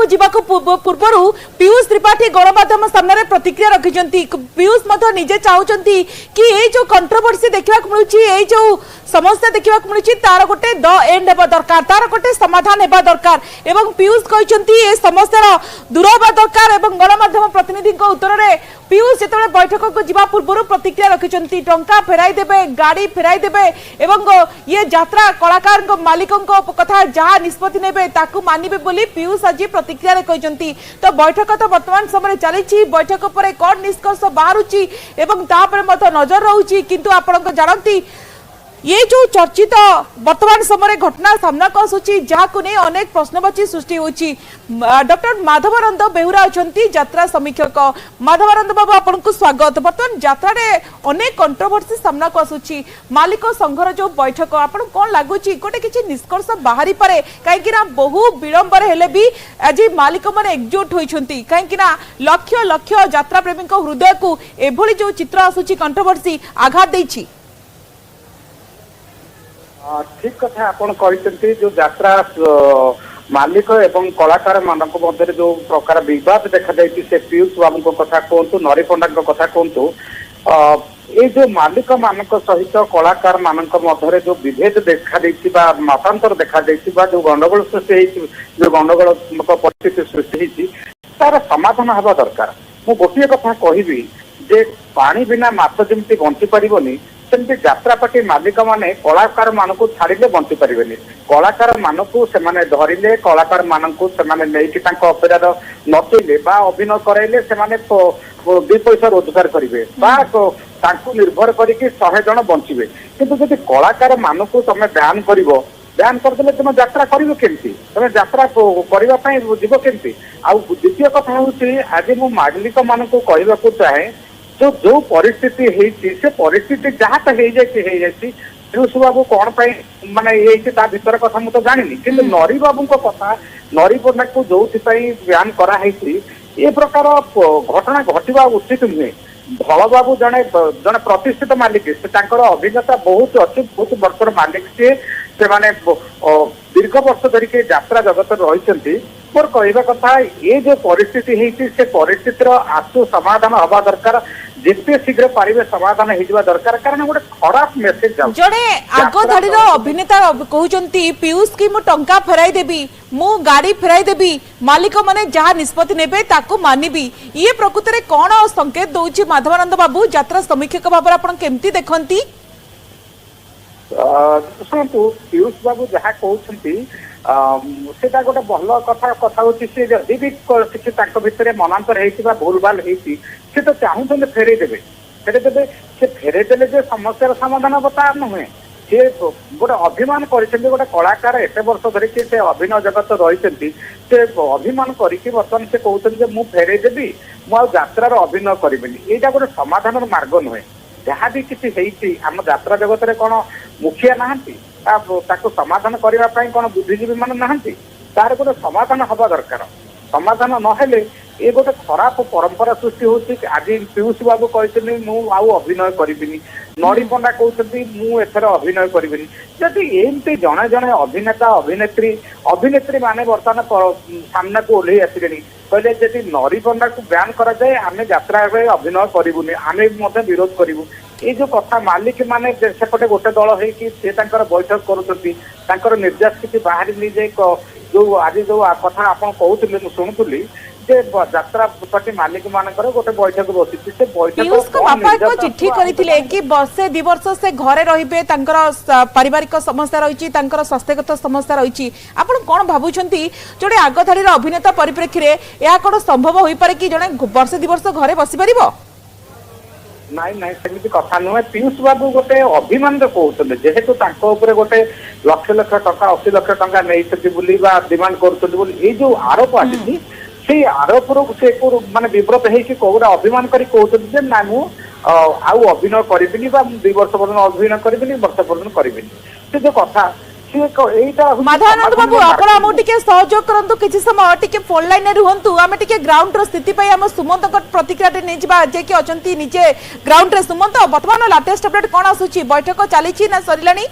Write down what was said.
को जीवाक पूर्वर पीयूष त्रिपाठी गणमाध्यम सामने प्रतिक्रिया रखिंट। पीयूष निजे चाहते कि ये जो कंट्रोवर्सी देखा मिलूँ जो समस्या देखा मिलूँ तार गोटे द एंड होगा दरकार तार गोटे समाधान होगा दरकार एवं पीयूष कहते ये समस्या दूर होगा दरकार एवं गणमाध्यम प्रतिनिधि उत्तर में पीयूष जो बैठक को जीवा पूर्व प्रतिक्रिया रखिंट टंका फेराई देबे गाड़ी फेराई देबे एवं ये यात्रा कलाकार मालिकों कथा जहाँ निष्पत्ति नेबे ताकू मानिबे बोली पीयूष आज प्रतिक्रिया रे कहते। तो बैठक तो वर्तमान समय चली बैठक पर कौन निष्कर्ष बाहरुची एवं तापर मत नजर रहउची किंतु आपण जानती ये जो चर्चित वर्तमान समय घटना सामना को आसूची जहां नहीं अनेक प्रश्नवाची सृष्टि होची। डॉक्टर माधवानंद बेहुरा अछंती यात्रा समीक्षक। माधवानंद बाबू आपन को स्वागत। वर्तमान यात्रा रे अनेक कंट्रोवर्सी सामना को आसूची मालिक संघर जो बैठक आपन कोन लागुची गोटे किछि निष्कर्ष बाहरी पारे काहेकि ना बहु विलंबर हेले भी आज मालिक माने एकजुट होइछंती काहेकि ना लक्ष लक्ष यात्रा प्रेमी को हृदय को एभली जो चित्र आसूची कंट्रोवर्सी आघात देछि। ठीक कथा आपण कहते जो यात्रा मालिक एवं कलाकार मानक मध्य जो प्रकार विवाद देखा जाए से पीयूष बाबू कथा कहतु नरी पंडा कथा कहतु ये जो मालिक मानक सहित कलाकार मानक मध्य जो विभेद देखा मतांतर देखा जो गंडगोल सृष्टि जो गंडगोल परिस्थिति सृष्टि तार समाधान हवा दरकार। मु गोटे कथा कहबी जे पानी बिना माछ जमी बंची पारनी सेमती यात्रा पार्टी मालिक माने कलाकार मानक छाड़िले बंची पारे कलाकार मानक से धरिले कलाकार मानक से अपेरार नचेले अभिनय कराइले से दुई पैसा रोजगार करेंगे निर्भर करके 100 जन बंचे किंतु जब कलाकार मानक तुम बैन कर बैन करदे तुम यात्रा करमती तुम यात्रा करने जीव केमती। आ द्वितीय कथा हूँ आज मु मालिक मान कहवाक चाहे जो जो परिस्थिति है परिस्थिति जहाँ तो पीयूष बाबू कौन माने ये भीतर कथा मुझे जानी कि नरी बाबू कथा नरी पंडा को जो बयान कराई ये प्रकार घटना घटवा उचित नुहे। भल बाबू जड़े जड़े प्रतिष्ठित मालिक से अभिज्ञता बहुत अच्छी बहुत वर्षर मालिक से माने दीर्घ वर्ष धरिक यात्रा जगत रही मोर कहवा कथा ये जो परिस्थिति है से परिस्थितिर आशु समाधान हवा दरकार जिते शीघ्र पारिबे समाधान हो दरकार कारण गोटे खराब मेसेज जड़े आग धाड़ीर अभिनेता कहते पीयूष की मु टंका फेराई देबी मु गाड़ी फेराई देबी मालिक माने जहाँ निष्पत्ति नेबे ताकू मानिबी ये प्रकृत में कौन संकेत दौची माधवानंद बाबू यात्रा समीक्षक भाव आपन केमती देखंती। शुणु पीयूष बाबू जहाँ कहते सेटा गोटे भल कथा कथा होची से जदि भी किसी भितर मनांतर होती भूल भाल होती से तो चाहूँ फेरे देवे से फेरे देले जे समस्या समाधान बता नुहे सी गोटे अभिमान कर गोटे कलाकार एत वर्ष धरिक से अभिनय जगत रही से अभिमान करके बर्तमान से कहते मुझे फेरे देवी मुझार अभिनय करी यहाँ गोटे समाधान मार्ग नुहे जहाँ भी किसी आम यात्रा जगत में कौन मुखिया नहांती समाधान करने कौन बुद्धिजीवी मान नहांती तार गोटे समाधान हवा दरकार। समाधान नहेले ये गोटे खराब परंपरा सृष्टि होती। आज पीयूष बाबू कहते मुझे अभिनय करी नरी पंडा कहते मुझे अभिनय करी जदि एमती जड़े जड़े अभिनेता अभिनेत्री माने बर्तमान सामना को ओह्ल आसिले कहले जदि नरी पंडा को बैन करा जाए आमे यात्रा अभिनय करूनी आमे विरोध करूँ ये जो कथा मालिक माने सेपटे गोटे दल हो बैठक कर निर्देश किसी बाहर नहीं जाए जो आज जो कथा आप कहते शुणुली यात्रा पार्टी मालिक मानकर गोटे बैठक बसी से बैठक चिट्ठी करथिले कि वर्षे 2 वर्ष से घरे रहिबे पारिवारिक समस्या रही स्वास्थ्यगत समस्या रही आपण कौन भावुंट जोड़े आगधाड़ी अभिनेता परिप्रेक्षी में यह कौन संभव हो पारे कि जड़े वर्षे 2 वर्ष घरे बसी पार नाई नाई सेमती कथा नुहे। पीयूष बाबू गोटे अभिमान कहते जेहेतु गोटे लक्ष लक्ष टका 80 लाख टका नहीं डिमांड कर जो आरोप आसी से आरोप से माने विव्रत होगा अभिमान कर कहते ना मुझे अभिनय करी 2 वर्ष पर्यटन अभिनय करी वर्ष पर्यटन करी से जो कथा माधवानंद बाबू आप सहयोग करंतु किसी समय टिके फोन लाइन रुहंतु आमे टिके ग्राउंड रो स्थिति पई हम सुमंत प्रतिक्रिया नै जिबा जे कि अछंती निजे ग्राउंड रे सुमंत वर्तमान लेटेस्ट अपडेट कोन आसुची बैठक चली ना सरिलानी।